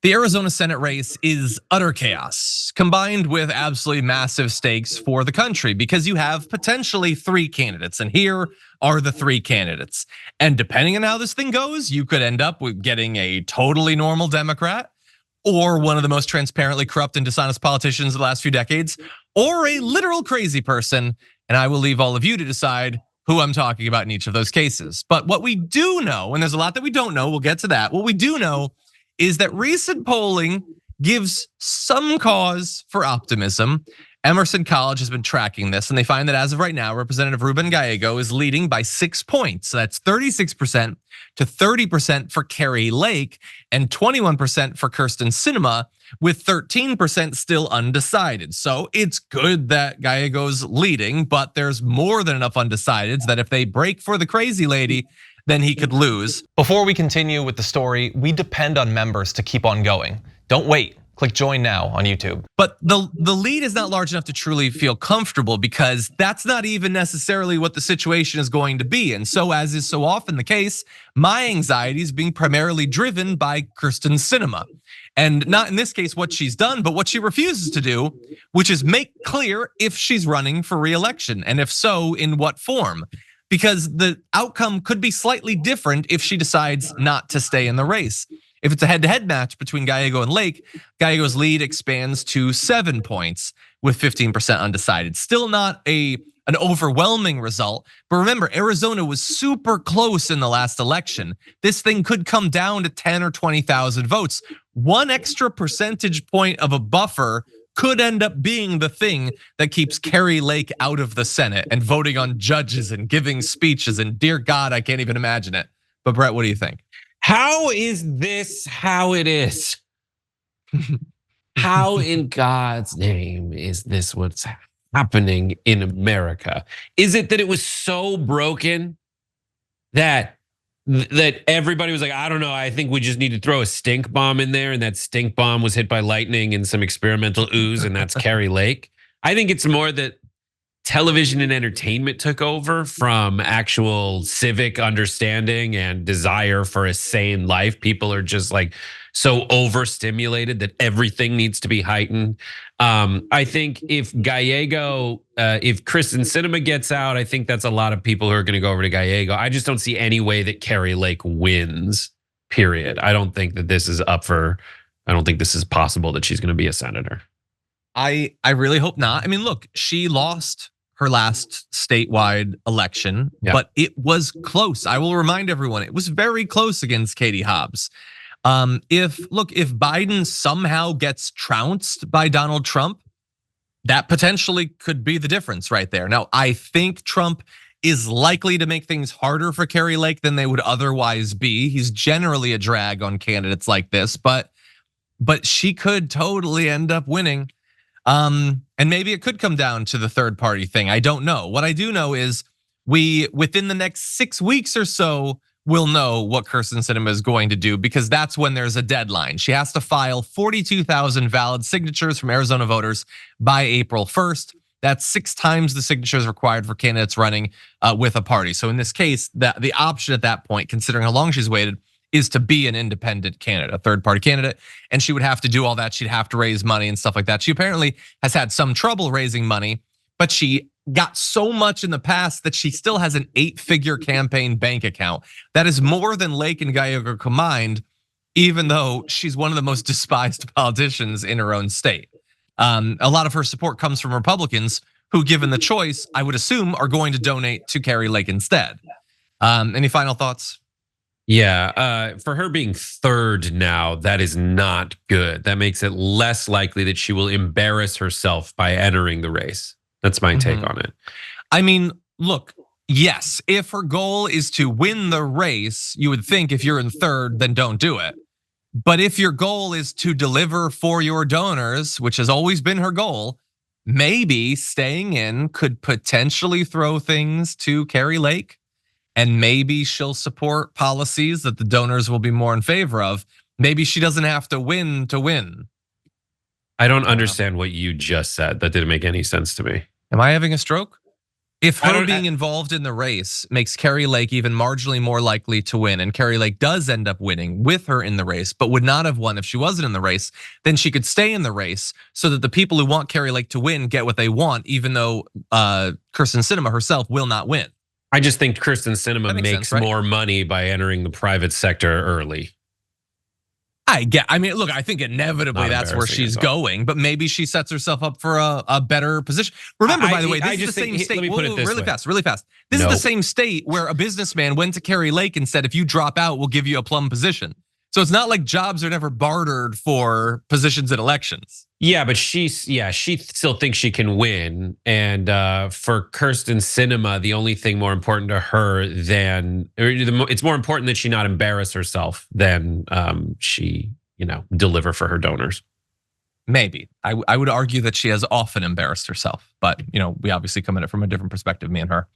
The Arizona Senate race is utter chaos, combined with absolutely massive stakes for the country because you have potentially 3 candidates, and here are the 3 candidates. And depending on how this thing goes, you could end up with getting a totally normal Democrat, or one of the most transparently corrupt and dishonest politicians of the last few decades, or a literal crazy person. And I will leave all of you to decide who I'm talking about in each of those cases. But what we do know, and there's a lot that we don't know, we'll get to that. What we do know is that recent polling gives some cause for optimism. Emerson College has been tracking this, and they find that as of right now, Representative Ruben Gallego is leading by 6 points. So that's 36% to 30% for Kari Lake and 21% for Kyrsten Sinema, with 13% still undecided. So it's good that Gallego's leading, but there's more than enough undecideds that if they break for the crazy lady, then he could lose. Before we continue with the story, we depend on members to keep on going. Don't wait. Click join now on YouTube. But the lead is not large enough to truly feel comfortable because that's not even necessarily what the situation is going to be. And so, as is so often the case, my anxiety is being primarily driven by Kyrsten Sinema. And not in this case what she's done, but what she refuses to do, which is make clear if she's running for re-election, and if so, in what form. Because the outcome could be slightly different if she decides not to stay in the race. If it's a head-to-head match between Gallego and Lake, Gallego's lead expands to 7 points with 15% undecided. Still not an overwhelming result, but remember, Arizona was super close in the last election. This thing could come down to 10 or 20,000 votes. One extra percentage point of a buffer could end up being the thing that keeps Kari Lake out of the Senate and voting on judges and giving speeches, and dear God, I can't even imagine it. But Brett, what do you think? How is this how it is? How in God's name is this what's happening in America? Is it that it was so broken that everybody was like, I don't know, I think we just need to throw a stink bomb in there, and that stink bomb was hit by lightning and some experimental ooze, and that's Kari Lake? I think it's more that television and entertainment took over from actual civic understanding and desire for a sane life. People are just like so overstimulated that everything needs to be heightened. I think if Gallego, if Kyrsten Sinema gets out, I think that's a lot of people who are going to go over to Gallego. I just don't see any way that Kari Lake wins, period. I don't think that this is I don't think this is possible that she's going to be a senator. I really hope not. I mean, look, she lost her last statewide election, but it was close. I will remind everyone, it was very close against Katie Hobbs. If Biden somehow gets trounced by Donald Trump, that potentially could be the difference right there. Now, I think Trump is likely to make things harder for Kari Lake than they would otherwise be. He's generally a drag on candidates like this, but she could totally end up winning. And maybe it could come down to the third party thing. I don't know. What I do know is within the next 6 weeks or so, we'll know what Kyrsten Sinema is going to do, because that's when there's a deadline. She has to file 42,000 valid signatures from Arizona voters by April 1st. That's 6 times the signatures required for candidates running with a party. So in this case, the option at that point, considering how long she's waited, is to be an independent candidate, a third party candidate. And she would have to do all that. She'd have to raise money and stuff like that. She apparently has had some trouble raising money, but she got so much in the past that she still has an 8-figure campaign bank account. That is more than Lake and Gallego combined, even though she's one of the most despised politicians in her own state. A lot of her support comes from Republicans who, given the choice, I would assume are going to donate to Kari Lake instead. Any final thoughts? Yeah, for her being third now, that is not good. That makes it less likely that she will embarrass herself by entering the race. That's my take on it. I mean, look, yes, if her goal is to win the race, you would think if you're in third, then don't do it. But if your goal is to deliver for your donors, which has always been her goal, maybe staying in could potentially throw things to Kari Lake. And maybe she'll support policies that the donors will be more in favor of. Maybe she doesn't have to win to win. I don't understand what you just said. That didn't make any sense to me. Am I having a stroke? If her being involved in the race makes Kari Lake even marginally more likely to win, and Kari Lake does end up winning with her in the race, but would not have won if she wasn't in the race, then she could stay in the race so that the people who want Kari Lake to win get what they want, even though Kyrsten Sinema herself will not win. I just think Kyrsten Sinema makes more money by entering the private sector early. I mean, look, I think inevitably that's where she's going, but maybe she sets herself up for a better position. Remember, by the way, this is the same state. Let me put it this way. Really fast. This is the same state where a businessman went to Kari Lake and said, if you drop out, we'll give you a plum position. So it's not like jobs are never bartered for positions in elections. Yeah, but she still thinks she can win. And for Kyrsten Sinema, the only thing more important to her than, it's more important that she not embarrass herself than she, deliver for her donors. Maybe. I would argue that she has often embarrassed herself, but we obviously come at it from a different perspective, me and her.